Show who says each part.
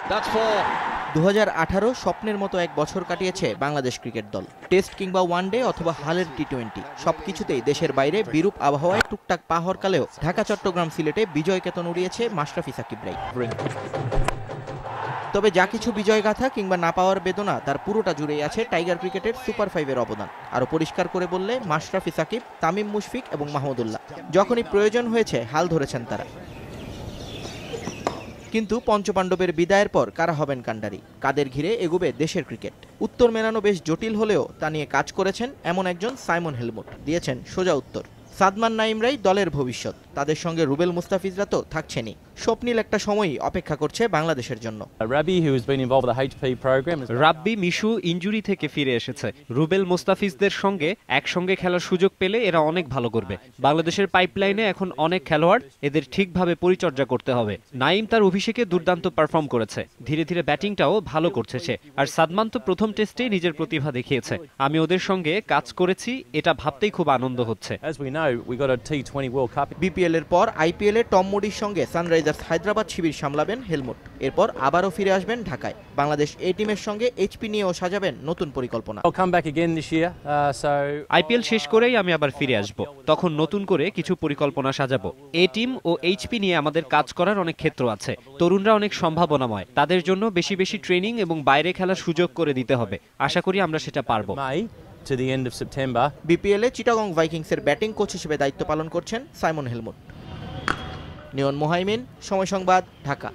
Speaker 1: 2018 স্বপ্নের মতো এক বছর কাটিয়েছে বাংলাদেশ ক্রিকেট দল। টেস্ট কিংবা ওয়ানডে অথবা হালের টি-20 সবকিছুতেই দেশের বাইরে বিরূপ আবহাওয়ায় টুকটাক পা হরকালেও ঢাকা, চট্টগ্রাম, সিলেটে বিজয় কেতন উড়িয়েছে মাশরাফি সাকিবরাই। তবে যা কিছু বিজয়গাথা কিংবা না পাওয়ার বেদনা তার পুরোটা জুড়েই আছে টাইগার ক্রিকেটের সুপার 5-এর অবদান। আরও পরিষ্কার করে বললে মাশরাফি সাকিব, তামিম মুশফিক এবং মাহমুদুল্লাহ যখনই প্রয়োজন হয়েছে হাল ধরেছেন তারা। কিন্তু পঞ্চপাণ্ডবের বিদায়ের পর কারা হবেন কাণ্ডারি, কাদের ঘিরে এগোবে দেশের ক্রিকেট, উত্তর মেলানো বেশ জটিল হলেও তা নিয়ে কাজ করেছেন এমন একজন সাইমন হেলমুট দিয়েছেন সোজা উত্তর। সাদমান নাইমরাই দলের ভবিষ্যৎ, তাদের সঙ্গে রুবেল মুস্তাফিজরা তো থাকছেনই। স্বপ্নিল একটা সময়ই অপেক্ষা করছে বাংলাদেশের জন্য।
Speaker 2: রাব্বি মিশু ইনজুরি থেকে ফিরে এসেছে। রুবেল মুস্তাফিজদের সঙ্গে একসঙ্গে খেলার সুযোগ পেলে এরা অনেক ভালো করবে। বাংলাদেশের পাইপলাইনে এখন অনেক খেলোয়াড়, এদের ঠিকভাবে পরিচর্যা করতে হবে। নাইম তার অভিষেকে দুর্দান্ত পারফর্ম করেছে, ধীরে ধীরে ব্যাটিংটাও ভালো করছে সে। আর সাদমান তো প্রথম টেস্টেই নিজের প্রতিভা দেখিয়েছে। আমি ওদের সঙ্গে কাজ করেছি, এটা ভাবতেই খুব আনন্দ হচ্ছে।
Speaker 1: বিপিএল এর পর আইপিএল এ টম মুডির সঙ্গে সানরাইজার্স হায়দ্রাবাদ শিবির সামলাবেন হেলমুট। এরপর আবারও ফিরে আসবেন ঢাকায়। বাংলাদেশ এ টিমের সঙ্গে এইচপি নিয়েও সাজাবেন নতুন পরিকল্পনা।
Speaker 2: আইপিএল শেষ করেই আমি আবার ফিরে আসব, তখন নতুন করে কিছু পরিকল্পনা সাজাবো। এ টিম ও এইচপি নিয়ে আমাদের কাজ করার অনেক ক্ষেত্র আছে। তরুণরা অনেক সম্ভাবনাময়, তাদের জন্য বেশি বেশি ট্রেনিং এবং বাইরে খেলার সুযোগ করে দিতে হবে। আশা করি আমরা সেটা পারবো।
Speaker 1: বিপিএল এ চিটাগং ভাইকিংসের ব্যাটিং কোচ হিসেবে দায়িত্ব পালন করছেন সাইমন হেলমুট। নিয়ন মোহাইমিন, সময় সংবাদ, ঢাকা।